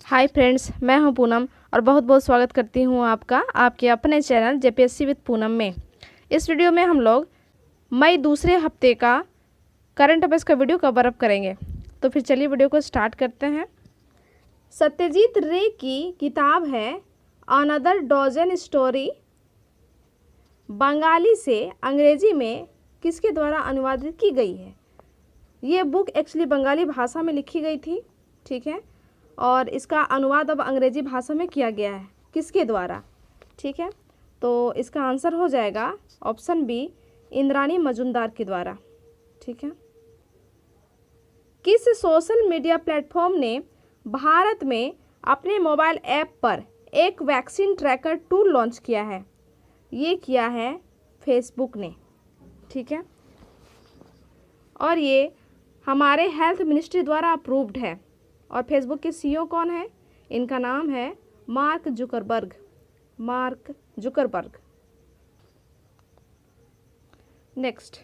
Hi friends, मैं हूं पूनम और बहुत बहुत स्वागत करती हूं आपका आपके अपने चैनल जेपीएससी विद पूनम में। इस वीडियो में हम लोग मई दूसरे हफ्ते का करंट अफेयर्स का वीडियो कवर अप करेंगे। तो फिर चलिए वीडियो को स्टार्ट करते हैं। सत्यजीत रे की किताब है अनदर डॉजन स्टोरी, बंगाली से अंग्रेजी में किसके द्वारा अनुवादित की गई है। ये बुक एक्चुअली बंगाली भाषा में लिखी गई थी, ठीक है, और इसका अनुवाद अब अंग्रेजी भाषा में किया गया है। किसके द्वारा, ठीक है, तो इसका आंसर हो जाएगा ऑप्शन बी, इंद्राणी मजुमदार के द्वारा, ठीक है। किस सोशल मीडिया प्लेटफॉर्म ने भारत में अपने मोबाइल ऐप पर एक वैक्सीन ट्रैकर टूल लॉन्च किया है। ये किया है फेसबुक ने, ठीक है, और ये हमारे हेल्थ मिनिस्ट्री द्वारा अप्रूव्ड है। और फेसबुक के सीईओ कौन है? इनका नाम है मार्क जुकरबर्ग। नेक्स्ट,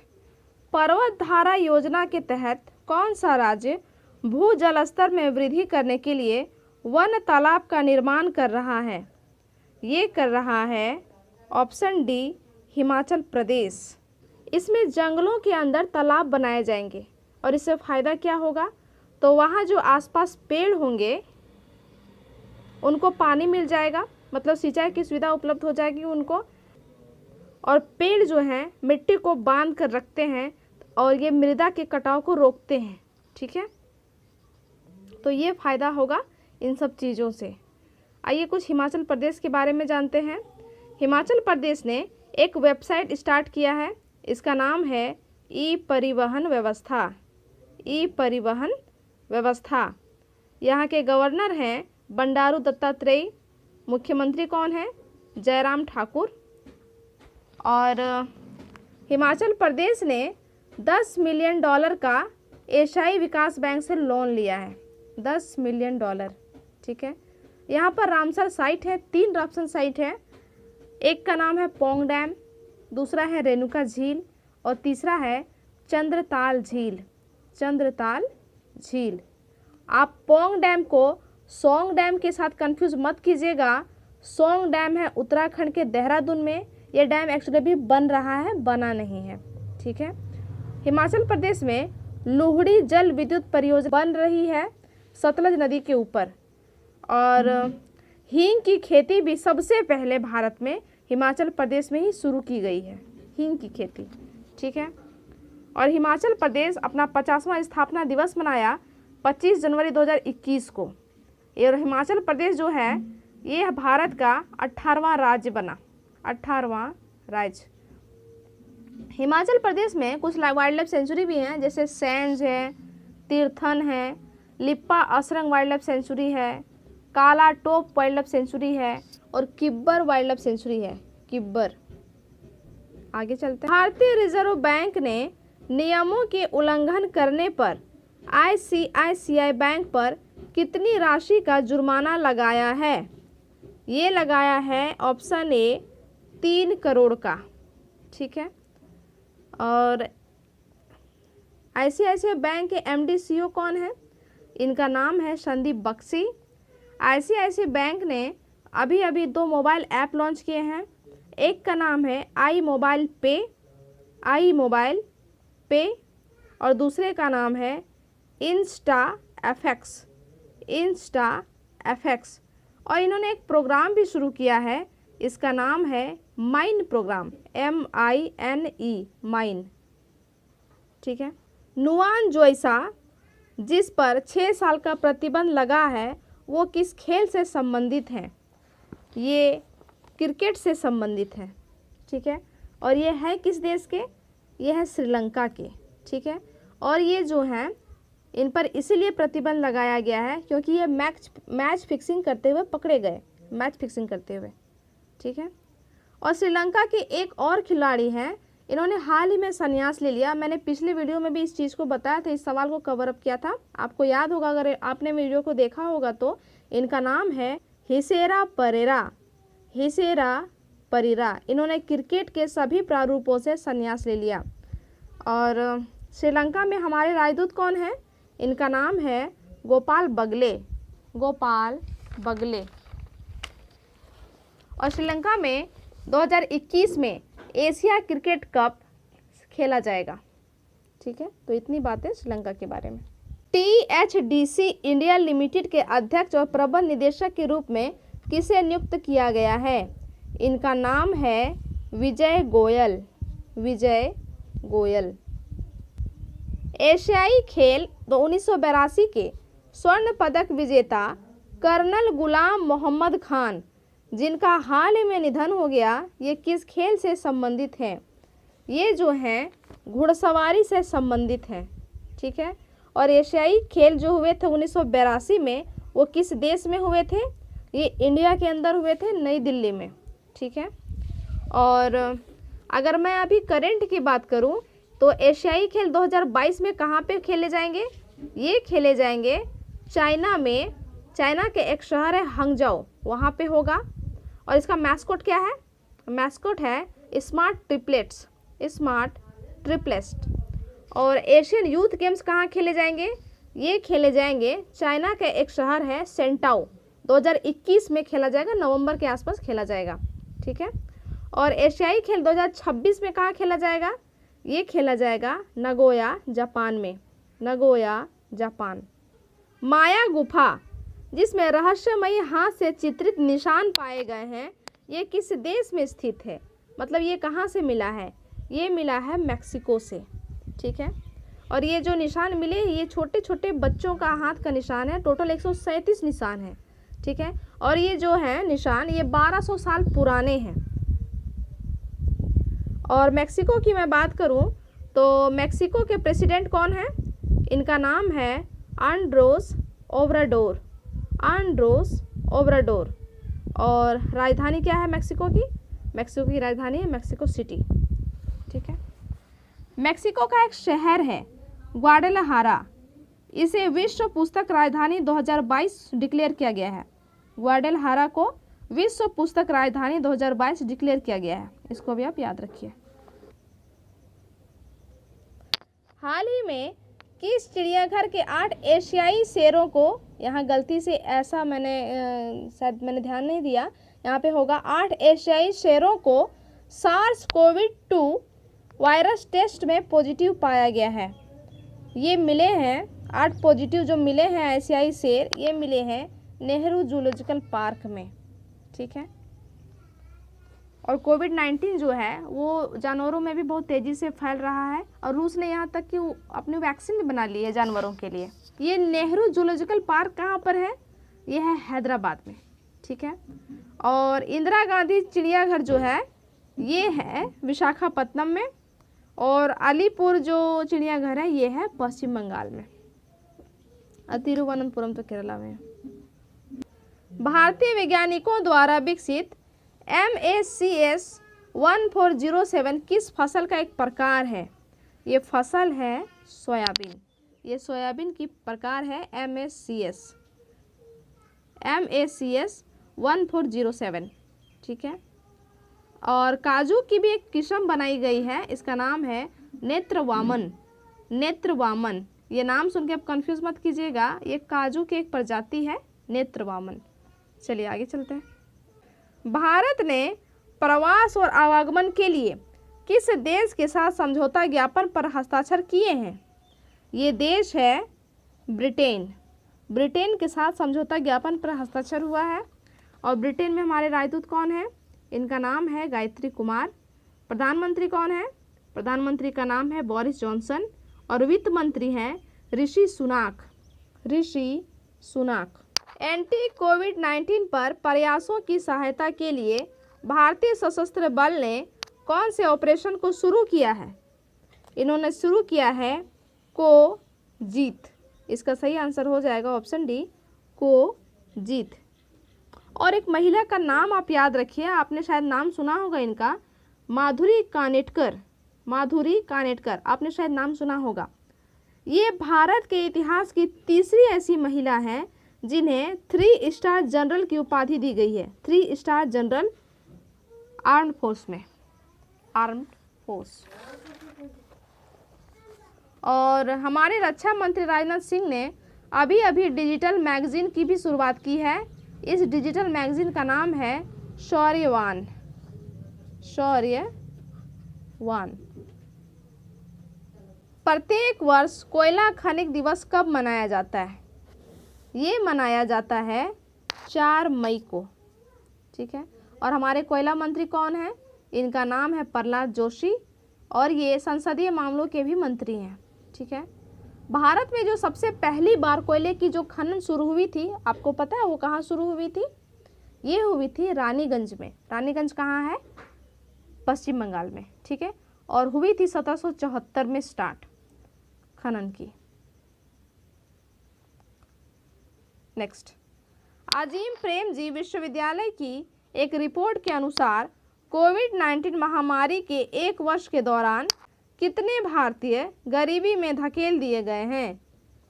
पर्वत धारा योजना के तहत कौन सा राज्य भू जल स्तर में वृद्धि करने के लिए वन तालाब का निर्माण कर रहा है? ये कर रहा है ऑप्शन डी, हिमाचल प्रदेश। इसमें जंगलों के अंदर तालाब बनाए जाएंगे और इससे फ़ायदा क्या होगा? तो वहाँ जो आसपास पेड़ होंगे उनको पानी मिल जाएगा, मतलब सिंचाई की सुविधा उपलब्ध हो जाएगी उनको। और पेड़ जो हैं मिट्टी को बांध कर रखते हैं और ये मृदा के कटाव को रोकते हैं, ठीक है। तो ये फ़ायदा होगा इन सब चीज़ों से। आइए कुछ हिमाचल प्रदेश के बारे में जानते हैं। हिमाचल प्रदेश ने एक वेबसाइट स्टार्ट किया है, इसका नाम है ई परिवहन व्यवस्था। यहाँ के गवर्नर हैं बंडारू दत्तात्रेय। मुख्यमंत्री कौन है? जयराम ठाकुर। और हिमाचल प्रदेश ने $10 मिलियन का एशियाई विकास बैंक से लोन लिया है। $10 मिलियन, ठीक है। यहाँ पर रामसर साइट है, 3 रामसर साइट है। एक का नाम है पोंग डैम, दूसरा है रेणुका झील और तीसरा है चंद्रताल झील। आप पोंग डैम को सोंग डैम के साथ कंफ्यूज मत कीजिएगा। सोंग डैम है उत्तराखंड के देहरादून में। ये डैम एक्चुअली भी बन रहा है, बना नहीं है, ठीक है। हिमाचल प्रदेश में लुहड़ी जल विद्युत परियोजना बन रही है सतलज नदी के ऊपर। और हींग की खेती भी सबसे पहले भारत में हिमाचल प्रदेश में ही शुरू की गई है, हींग की खेती, ठीक है। और हिमाचल प्रदेश अपना 50वां स्थापना दिवस मनाया 25 जनवरी 2021 को। और हिमाचल प्रदेश जो है ये भारत का 18वां राज्य बना, 18वां राज्य। हिमाचल प्रदेश में कुछ वाइल्ड लाइफ सेंचुरी भी हैं, जैसे सैंज है, तीर्थन है, लिप्पा असरंग वाइल्ड लाइफ सेंचुरी है, काला टोप वाइल्ड लाइफ सेंचुरी है और किब्बर वाइल्ड लाइफ सेंचुरी है, किब्बर। आगे चलते हैं। भारतीय रिजर्व बैंक ने नियमों के उल्लंघन करने पर आईसीआईसीआई बैंक पर कितनी राशि का जुर्माना लगाया है? ये लगाया है ऑप्शन ए, 3 करोड़ का, ठीक है। और आईसीआईसीआई बैंक के एमडी सीईओ कौन है? इनका नाम है संदीप बख्शी। आईसीआईसीआई बैंक ने अभी 2 मोबाइल ऐप लॉन्च किए हैं। एक का नाम है आई मोबाइल पे और दूसरे का नाम है इंस्टा एफएक्स। और इन्होंने एक प्रोग्राम भी शुरू किया है, इसका नाम है माइन प्रोग्राम, MINE, माइन, ठीक है। नुआन जोइसा जिस पर 6 साल का प्रतिबंध लगा है वो किस खेल से संबंधित है? ये क्रिकेट से संबंधित है, ठीक है। और ये है किस देश के? ये है श्रीलंका के, ठीक है। और ये जो हैं इन पर इसीलिए प्रतिबंध लगाया गया है क्योंकि ये मैच फिक्सिंग करते हुए पकड़े गए, ठीक है। और श्रीलंका के एक और खिलाड़ी हैं, इन्होंने हाल ही में संन्यास ले लिया। मैंने पिछले वीडियो में भी इस चीज़ को बताया था, इस सवाल को कवर अप किया था, आपको याद होगा अगर आपने वीडियो को देखा होगा तो। इनका नाम है हिसेरा परेरा। इन्होंने क्रिकेट के सभी प्रारूपों से संन्यास ले लिया। और श्रीलंका में हमारे राजदूत कौन है? इनका नाम है गोपाल बगले। और श्रीलंका में 2021 में एशिया क्रिकेट कप खेला जाएगा। ठीक है, तो इतनी बातें श्रीलंका के बारे में। THDC इंडिया लिमिटेड के अध्यक्ष और प्रबंध निदेशक के रूप में किसे नियुक्त किया गया है? इनका नाम है विजय गोयल। विजय गोयल। एशियाई खेल 1982 के स्वर्ण पदक विजेता कर्नल गुलाम मोहम्मद खान, जिनका हाल ही में निधन हो गया, ये किस खेल से संबंधित हैं? ये जो हैं घुड़सवारी से संबंधित हैं। ठीक है, और एशियाई खेल जो हुए थे 1982 में, वो किस देश में हुए थे? ये इंडिया के अंदर हुए थे, नई दिल्ली में। ठीक है, और अगर मैं अभी करंट की बात करूं तो एशियाई खेल 2022 में कहाँ पे खेले जाएंगे? ये खेले जाएंगे चाइना में। चाइना के एक शहर है हंगजाओ, वहाँ पे होगा। और इसका मैस्कॉट क्या है? मैस्कॉट है स्मार्ट ट्रिपलेट्स। Smart triplets. और एशियन यूथ गेम्स कहाँ खेले जाएंगे? ये खेले जाएंगे चाइना के एक शहर है सेंटाओ। 2021 में खेला जाएगा, नवंबर के आसपास खेला जाएगा। ठीक है, और एशियाई खेल 2026 में कहाँ खेला जाएगा? ये खेला जाएगा नगोया, जापान में। Nagoya, Japan. माया गुफा, जिसमें रहस्यमयी हाथ से चित्रित निशान पाए गए हैं, ये किस देश में स्थित है? मतलब ये कहाँ से मिला है? ये मिला है मैक्सिको से। ठीक है, और ये जो निशान मिले, ये छोटे छोटे बच्चों का हाथ का निशान है। टोटल 137 निशान है। ठीक है, और ये जो है निशान, ये 1200 साल पुराने हैं। और मैक्सिको की मैं बात करूं तो मैक्सिको के प्रेसिडेंट कौन है? इनका नाम है आंड्रोस ओब्राडोर। आंड्रोस ओब्राडोर। और राजधानी क्या है मैक्सिको की? मैक्सिको की राजधानी है मैक्सिको सिटी। ठीक है, मैक्सिको का एक शहर है ग्वाडेलाहारा। इसे विश्व पुस्तक राजधानी 2022 डिक्लेयर किया गया है। ग्वाडेलाहारा को विश्व पुस्तक राजधानी 2022 डिक्लेयर किया गया है। इसको भी आप याद रखिए। हाल ही में किस चिड़ियाघर के 8 एशियाई शेरों को, यहाँ गलती से ऐसा शायद मैंने ध्यान नहीं दिया, यहाँ पे होगा 8 एशियाई शेरों को SARS-CoV-2 वायरस टेस्ट में पॉजिटिव पाया गया है। ये मिले हैं 8 पॉजिटिव जो मिले हैं एशियाई शेर, ये मिले हैं नेहरू जूलॉजिकल पार्क में। ठीक है, और कोविड-19 जो है वो जानवरों में भी बहुत तेज़ी से फैल रहा है, और रूस ने यहाँ तक कि अपनी वैक्सीन भी बना ली है जानवरों के लिए। ये नेहरू जूलॉजिकल पार्क कहाँ पर है? ये है हैदराबाद में। ठीक है, और इंदिरा गांधी चिड़ियाघर जो है ये है विशाखापत्तनम में, और अलीपुर जो चिड़ियाघर है ये है पश्चिम बंगाल में। तिरुवनंतपुरम तो केरला में है। भारतीय वैज्ञानिकों द्वारा विकसित MACS 1407 किस फसल का एक प्रकार है? ये फसल है सोयाबीन। ये सोयाबीन की प्रकार है MACS 1407। ठीक है, और काजू की भी एक किस्म बनाई गई है, इसका नाम है नेत्रवामन। नेत्रवामन, ये नाम सुन के आप कंफ्यूज मत कीजिएगा, ये काजू की एक प्रजाति है नेत्रवामन। चलिए आगे चलते हैं। भारत ने प्रवास और आवागमन के लिए किस देश के साथ समझौता ज्ञापन पर हस्ताक्षर किए हैं? ये देश है ब्रिटेन। ब्रिटेन के साथ समझौता ज्ञापन पर हस्ताक्षर हुआ है। और ब्रिटेन में हमारे राजदूत कौन है? इनका नाम है गायत्री कुमार। प्रधानमंत्री कौन है? प्रधानमंत्री का नाम है बोरिस जॉनसन। और वित्त मंत्री हैं ऋषि सुनाक। ऋषि सुनाक। एंटी कोविड-19 पर प्रयासों की सहायता के लिए भारतीय सशस्त्र बल ने कौन से ऑपरेशन को शुरू किया है? इन्होंने शुरू किया है को-जीत। इसका सही आंसर हो जाएगा ऑप्शन डी, को-जीत। और एक महिला का नाम आप याद रखिए, आपने शायद नाम सुना होगा इनका, माधुरी कानेटकर। माधुरी कानेटकर, आपने शायद नाम सुना होगा। ये भारत के इतिहास की तीसरी ऐसी महिला है जिन्हें 3 स्टार जनरल की उपाधि दी गई है। 3 स्टार जनरल आर्म्ड फोर्स में, आर्म्ड फोर्स। और हमारे रक्षा मंत्री राजनाथ सिंह ने अभी अभी डिजिटल मैगजीन की भी शुरुआत की है। इस डिजिटल मैगजीन का नाम है शौर्यवान। शौर्यवान। प्रत्येक वर्ष कोयला खनिक दिवस कब मनाया जाता है? ये मनाया जाता है 4 मई को। ठीक है, और हमारे कोयला मंत्री कौन है? इनका नाम है प्रहलाद जोशी, और ये संसदीय मामलों के भी मंत्री हैं। ठीक है, भारत में जो सबसे पहली बार कोयले की जो खनन शुरू हुई थी, आपको पता है वो कहाँ शुरू हुई थी? ये हुई थी रानीगंज में। रानीगंज कहाँ है? पश्चिम बंगाल में। ठीक है, और हुई थी 1774 में स्टार्ट खनन की। नेक्स्ट, अजीम प्रेमजी विश्वविद्यालय की एक रिपोर्ट के अनुसार कोविड-19 महामारी के 1 वर्ष के दौरान कितने भारतीय गरीबी में धकेल दिए गए हैं?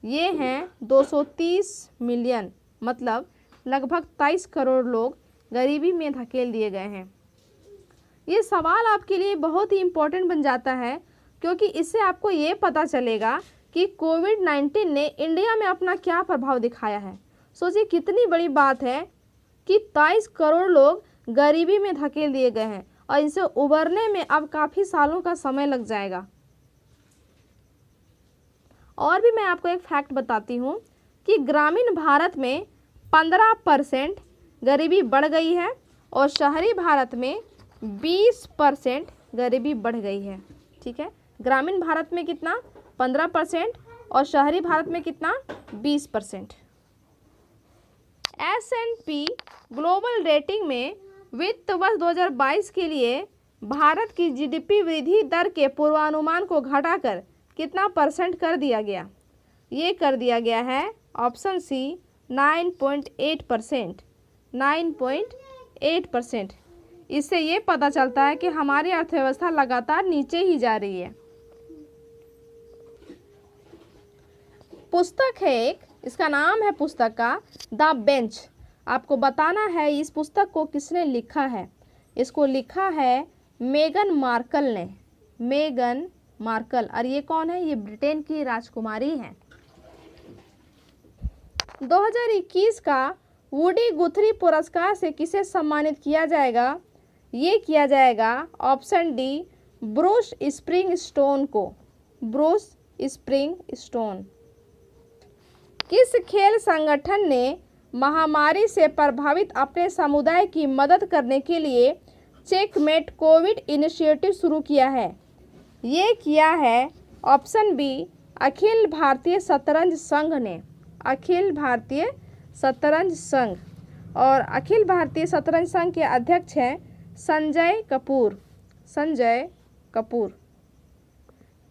ये हैं 230 मिलियन, मतलब लगभग 23 करोड़ लोग गरीबी में धकेल दिए गए हैं। ये सवाल आपके लिए बहुत ही इम्पोर्टेंट बन जाता है, क्योंकि इससे आपको ये पता चलेगा कि कोविड-19 ने इंडिया में अपना क्या प्रभाव दिखाया है। सोचिए कितनी बड़ी बात है कि 23 करोड़ लोग गरीबी में धकेल दिए गए हैं, और इनसे उबरने में अब काफ़ी सालों का समय लग जाएगा। और भी मैं आपको एक फैक्ट बताती हूँ कि ग्रामीण भारत में 15% गरीबी बढ़ गई है, और शहरी भारत में 20% गरीबी बढ़ गई है। ठीक है, ग्रामीण भारत में कितना? 15%, और शहरी भारत में कितना? 20%। S&P ग्लोबल रेटिंग में वित्त वर्ष 2022 के लिए भारत की जीडीपी वृद्धि दर के पूर्वानुमान को घटाकर कितना % कर दिया गया? ये कर दिया गया है ऑप्शन सी 9.8%। 9.8%। इससे ये पता चलता है कि हमारी अर्थव्यवस्था लगातार नीचे ही जा रही है। पुस्तक है एक, इसका नाम है पुस्तक का द बेंच। आपको बताना है इस पुस्तक को किसने लिखा है। इसको लिखा है मेगन मार्कल ने। मेगन मार्कल, और ये कौन है? ये ब्रिटेन की राजकुमारी हैं। 2021 का वुडी गुथरी पुरस्कार से किसे सम्मानित किया जाएगा? ये किया जाएगा ऑप्शन डी ब्रूस स्प्रिंगस्टोन को। ब्रूस स्प्रिंगस्टोन। किस खेल संगठन ने महामारी से प्रभावित अपने समुदाय की मदद करने के लिए चेकमेट कोविड इनिशिएटिव शुरू किया है? ये किया है ऑप्शन बी अखिल भारतीय शतरंज संघ ने। अखिल भारतीय शतरंज संघ, और अखिल भारतीय शतरंज संघ के अध्यक्ष हैं संजय कपूर। संजय कपूर।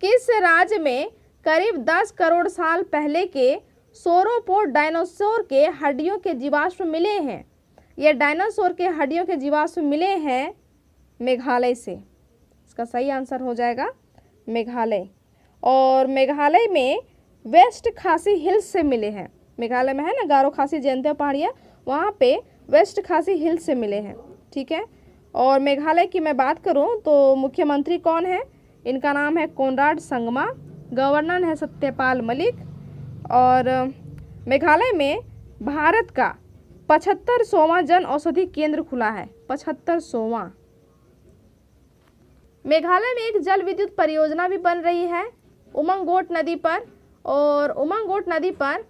किस राज्य में करीब 10 करोड़ साल पहले के सोरोपोड डायनासोर के हड्डियों के जीवाश्म मिले हैं? ये डायनासोर के हड्डियों के जीवाश्म मिले हैं मेघालय से। इसका सही आंसर हो जाएगा मेघालय। और मेघालय में वेस्ट खासी हिल्स से मिले हैं। मेघालय में है ना गारो खासी जयंतिया पहाड़ियाँ, वहाँ पे वेस्ट खासी हिल्स से मिले हैं। ठीक है, और मेघालय की मैं बात करूँ तो मुख्यमंत्री कौन है? इनका नाम है कोनराड संगमा। गवर्नर है सत्यपाल मलिक। और मेघालय में भारत का 75वां जन औषधि केंद्र खुला है। 75वां। मेघालय में एक जल विद्युत परियोजना भी बन रही है उमंगोट नदी पर, और उमंगोट नदी पर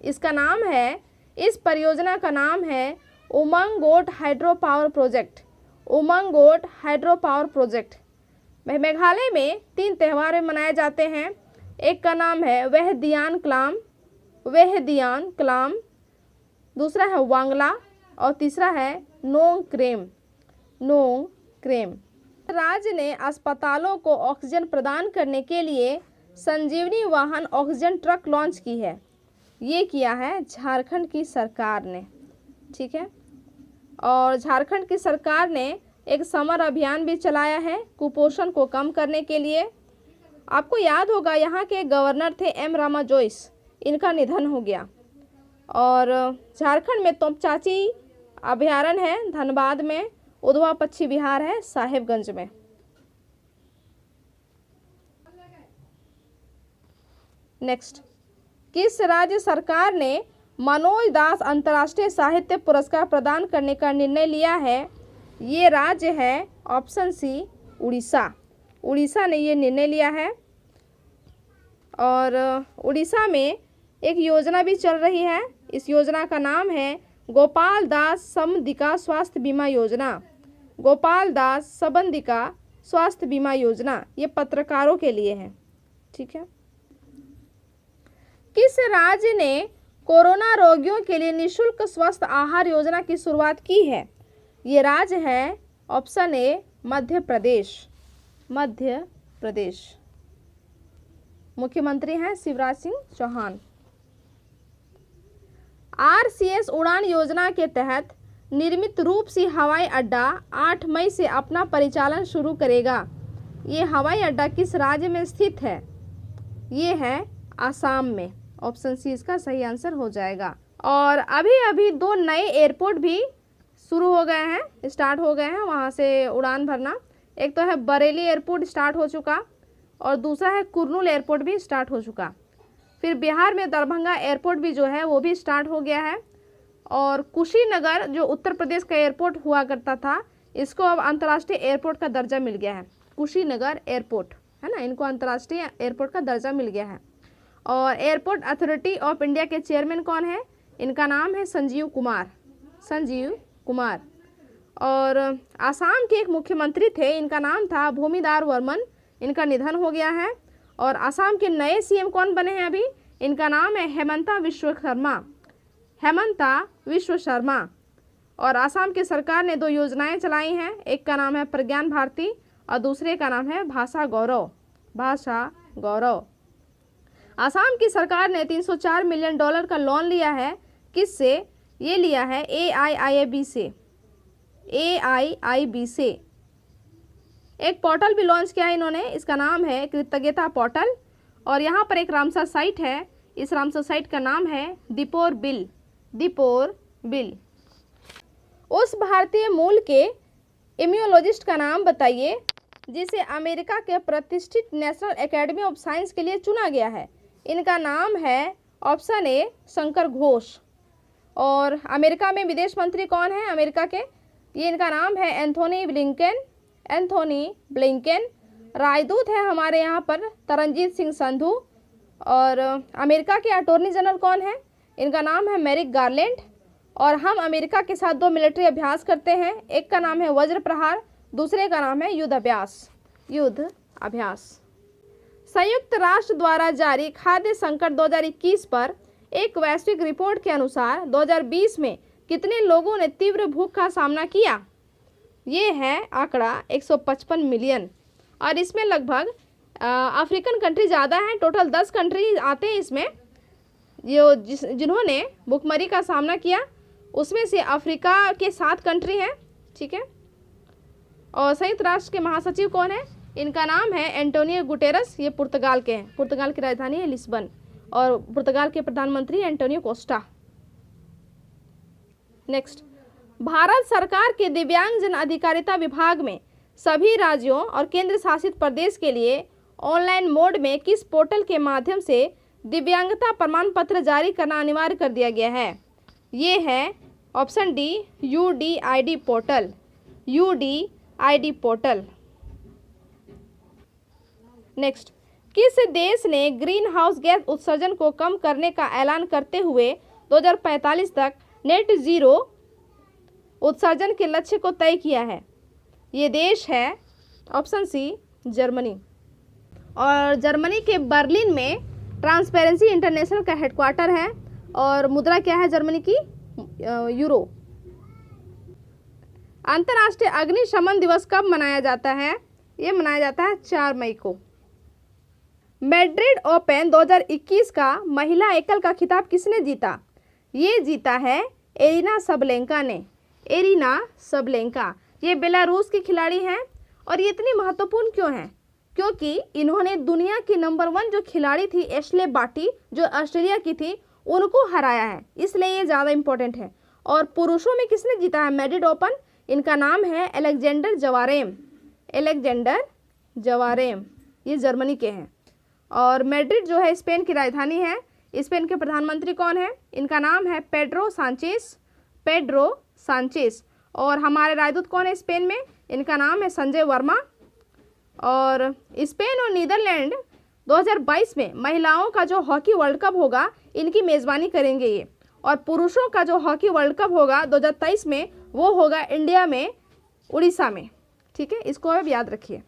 इसका नाम है, इस परियोजना का नाम है Umngot hydro power project. Umngot hydro power project. Meghalaya में 3 त्यौहार मनाए जाते हैं। एक का नाम है वेहदियान क्लाम, दूसरा है वांगला, और तीसरा है नोंगक्रेम। राज्य ने अस्पतालों को ऑक्सीजन प्रदान करने के लिए संजीवनी वाहन ऑक्सीजन ट्रक लॉन्च की है। ये किया है झारखंड की सरकार ने। ठीक है, और झारखंड की सरकार ने एक समर अभियान भी चलाया है कुपोषण को कम करने के लिए। आपको याद होगा यहाँ के गवर्नर थे एम रामा जोइस, इनका निधन हो गया। और झारखंड में तोपचाची अभयारण्य है धनबाद में, उधवा पक्षी विहार है साहेबगंज में। नेक्स्ट, किस राज्य सरकार ने मनोज दास अंतर्राष्ट्रीय साहित्य पुरस्कार प्रदान करने का निर्णय लिया है? ये राज्य है ऑप्शन सी उड़ीसा। उड़ीसा ने ये निर्णय लिया है। और उड़ीसा में एक योजना भी चल रही है। इस योजना का नाम है गोपाल दास समदिका स्वास्थ्य बीमा योजना। गोपाल दास सबंदिका स्वास्थ्य बीमा योजना, ये पत्रकारों के लिए है। ठीक है। किस राज्य ने कोरोना रोगियों के लिए निःशुल्क स्वस्थ आहार योजना की शुरुआत की है? ये राज्य है ऑप्शन ए मध्य प्रदेश। मध्य प्रदेश। मुख्यमंत्री हैं शिवराज सिंह चौहान। RCS उड़ान योजना के तहत निर्मित रूप से हवाई अड्डा 8 मई से अपना परिचालन शुरू करेगा। ये हवाई अड्डा किस राज्य में स्थित है? ये है आसाम में। ऑप्शन सी इसका सही आंसर हो जाएगा। और अभी अभी 2 नए एयरपोर्ट भी शुरू हो गए हैं, स्टार्ट हो गए हैं वहाँ से उड़ान भरना। एक तो है बरेली एयरपोर्ट स्टार्ट हो चुका और दूसरा है कुरनूल एयरपोर्ट भी स्टार्ट हो चुका। फिर बिहार में दरभंगा एयरपोर्ट भी जो है वो भी स्टार्ट हो गया है। और कुशीनगर जो उत्तर प्रदेश का एयरपोर्ट हुआ करता था, इसको अब अंतर्राष्ट्रीय एयरपोर्ट का दर्जा मिल गया है। कुशीनगर एयरपोर्ट है ना, इनको अंतर्राष्ट्रीय एयरपोर्ट का दर्जा मिल गया है। और एयरपोर्ट अथॉरिटी ऑफ इंडिया के चेयरमैन कौन है? इनका नाम है संजीव कुमार। संजीव कुमार। और आसाम के एक मुख्यमंत्री थे, इनका नाम था भूमिदार वर्मन। इनका निधन हो गया है। और आसाम के नए सीएम कौन बने हैं अभी? इनका नाम है हेमंता विश्व शर्मा। हेमंता विश्व शर्मा। और आसाम की सरकार ने 2 योजनाएं चलाई हैं। एक का नाम है प्रज्ञान भारती और दूसरे का नाम है भाषा गौरव। भाषा गौरव। आसाम की सरकार ने $304 मिलियन का लोन लिया है। किससे? ये लिया है AIIB से। AIIB से। एक पोर्टल भी लॉन्च किया है इन्होंने, इसका नाम है कृतज्ञता पोर्टल। और यहाँ पर एक रामसर साइट है, इस रामसर साइट का नाम है दीपोर बिल। दीपोर बिल। उस भारतीय मूल के इम्यूनोलॉजिस्ट का नाम बताइए जिसे अमेरिका के प्रतिष्ठित नेशनल एकेडमी ऑफ साइंस के लिए चुना गया है। इनका नाम है ऑप्शन ए शंकर घोष। और अमेरिका में विदेश मंत्री कौन है अमेरिका के? ये इनका नाम है एंथोनी ब्लिंकन। Anthony Blinken. राजदूत है हमारे यहाँ पर तरनजीत सिंह संधू। और अमेरिका के अटॉर्नी जनरल कौन है? इनका नाम है मैरिक गारलैंड। और हम अमेरिका के साथ 2 मिलिट्री अभ्यास करते हैं। एक का नाम है वज्र प्रहार, दूसरे का नाम है युद्ध अभ्यास। युद्ध अभ्यास। संयुक्त राष्ट्र द्वारा जारी खाद्य संकट 2021 पर एक वैश्विक रिपोर्ट के अनुसार 2020 में कितने लोगों ने तीव्र भूख का सामना किया? ये है आंकड़ा 155 मिलियन। और इसमें लगभग अफ्रीकन कंट्री ज़्यादा हैं। टोटल 10 कंट्री आते हैं इसमें जिन्होंने भूखमरी का सामना किया। उसमें से अफ्रीका के 7 कंट्री हैं। ठीक है। और संयुक्त राष्ट्र के महासचिव कौन है? इनका नाम है एंटोनियो गुटेरस। ये पुर्तगाल के हैं। पुर्तगाल की राजधानी है लिस्बन। और पुर्तगाल के प्रधानमंत्री एंटोनियो कोस्टा। नेक्स्ट, भारत सरकार के दिव्यांगजन अधिकारिता विभाग में सभी राज्यों और केंद्र शासित प्रदेश के लिए ऑनलाइन मोड में किस पोर्टल के माध्यम से दिव्यांगता प्रमाण पत्र जारी करना अनिवार्य कर दिया गया है? ये है option D UDID portal. UDID portal. Next, किस देश ने ग्रीन हाउस गैस उत्सर्जन को कम करने का ऐलान करते हुए 2045 तक नेट जीरो उत्सर्जन के लक्ष्य को तय किया है? ये देश है ऑप्शन सी जर्मनी। और जर्मनी के बर्लिन में ट्रांसपेरेंसी इंटरनेशनल का हेडक्वार्टर है। और मुद्रा क्या है जर्मनी की? यूरो। अंतर्राष्ट्रीय अग्निशमन दिवस कब मनाया जाता है? ये मनाया जाता है 4 मई को। मैड्रिड ओपन 2021 का महिला एकल का खिताब किसने जीता? ये जीता है एरिना सबलेंका ने। Arena Sabalenka. ये बेलारूस की खिलाड़ी हैं। और ये इतनी महत्वपूर्ण क्यों हैं? क्योंकि इन्होंने दुनिया की नंबर 1 जो खिलाड़ी थी एशले बार्टी, जो ऑस्ट्रेलिया की थी, उनको हराया है, इसलिए ये ज़्यादा इंपॉर्टेंट है। और पुरुषों में किसने जीता है मैड्रिड ओपन? इनका नाम है अलेक्जेंडर जवारेम। अलेक्जेंडर जवारेम। ये जर्मनी के हैं। और मैड्रिड जो है स्पेन की राजधानी है। स्पेन के प्रधानमंत्री कौन है? इनका नाम है पेड्रो सांचेस। और हमारे राजदूत कौन है स्पेन में? इनका नाम है संजय वर्मा। और स्पेन और नीदरलैंड 2022 में महिलाओं का जो हॉकी वर्ल्ड कप होगा इनकी मेज़बानी करेंगे ये। और पुरुषों का जो हॉकी वर्ल्ड कप होगा 2023 में वो होगा इंडिया में, उड़ीसा में। ठीक है, इसको आप याद रखिए।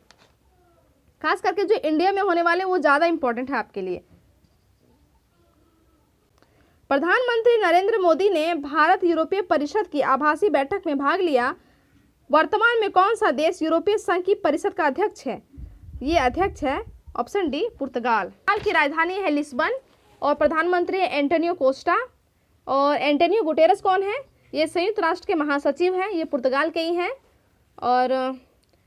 खास करके जो इंडिया में होने वाले वो ज़्यादा इंपॉर्टेंट है आपके लिए। प्रधानमंत्री नरेंद्र मोदी ने भारत यूरोपीय परिषद की आभासी बैठक में भाग लिया। वर्तमान में कौन सा देश यूरोपीय संघ की परिषद का अध्यक्ष है? ये अध्यक्ष है ऑप्शन डी, पुर्तगाल। पुर्तगाल की राजधानी है लिस्बन और प्रधानमंत्री है एंटोनियो कोस्टा। और एंटोनियो गुटेरेस कौन है? ये संयुक्त राष्ट्र के महासचिव हैं, ये पुर्तगाल के ही हैं। और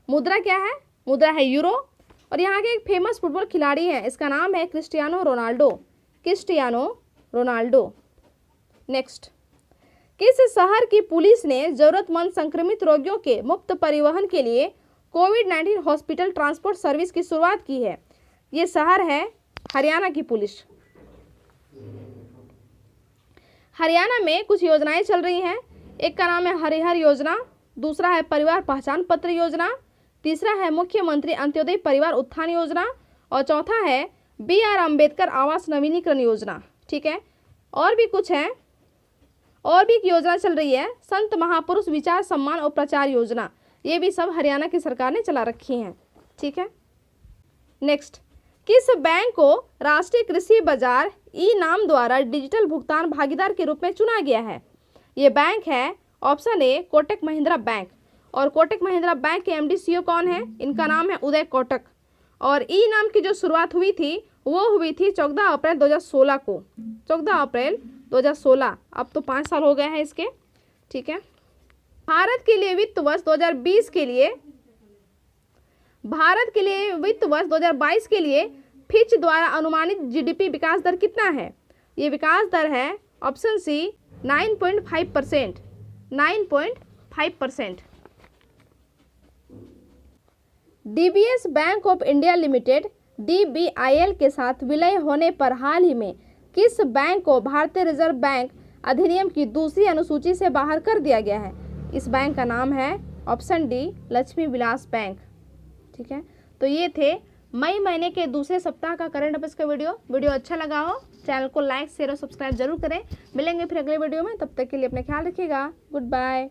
मुद्रा क्या है? मुद्रा है यूरो। और यहाँ के एक फेमस फुटबॉल खिलाड़ी हैं, इसका नाम है क्रिस्टियानो रोनाल्डो। नेक्स्ट, किस शहर की पुलिस ने जरूरतमंद संक्रमित रोगियों के मुफ्त परिवहन के लिए कोविड-19 हॉस्पिटल ट्रांसपोर्ट सर्विस की शुरुआत की है? ये शहर है हरियाणा की पुलिस। हरियाणा में कुछ योजनाएं चल रही हैं। एक का नाम है हरिहर योजना, दूसरा है परिवार पहचान पत्र योजना, तीसरा है मुख्यमंत्री अंत्योदय परिवार उत्थान योजना और चौथा है BR अम्बेडकर आवास नवीनीकरण योजना। ठीक है, और भी कुछ है, और भी एक योजना चल रही है संत महापुरुष विचार सम्मान और प्रचार योजना। ये भी सब हरियाणा की सरकार ने चला रखी हैं। ठीक है, नेक्स्ट, किस बैंक को राष्ट्रीय कृषि बाजार नाम द्वारा डिजिटल भुगतान भागीदार के रूप में चुना गया है? ये बैंक है option A, Kotak Mahindra bank. और कोटक महिंद्रा बैंक के MD CEO कौन है? इनका नाम है उदय कोटक। और नाम की जो शुरुआत हुई थी वो हुई थी 14 अप्रैल 2016 को। 14 अप्रैल 2016, अब तो 5 साल हो गए हैं इसके। ठीक है, भारत के लिए वित्त वर्ष 2022 के लिए फिच द्वारा अनुमानित GDP विकास दर कितना है? ये विकास दर है option C, 9.5%। 9.5%। DBS bank of India limited DBIL के साथ विलय होने पर हाल ही में किस बैंक को भारतीय रिजर्व बैंक अधिनियम की दूसरी अनुसूची से बाहर कर दिया गया है? इस बैंक का नाम है option D, Lakshmi Vilas bank. ठीक है, तो ये थे मई महीने के दूसरे सप्ताह का करंट अफेयर्स का वीडियो अच्छा लगा हो चैनल को लाइक शेयर और सब्सक्राइब जरूर करें। मिलेंगे फिर अगले वीडियो में, तब तक के लिए अपना ख्याल रखिएगा। Good bye.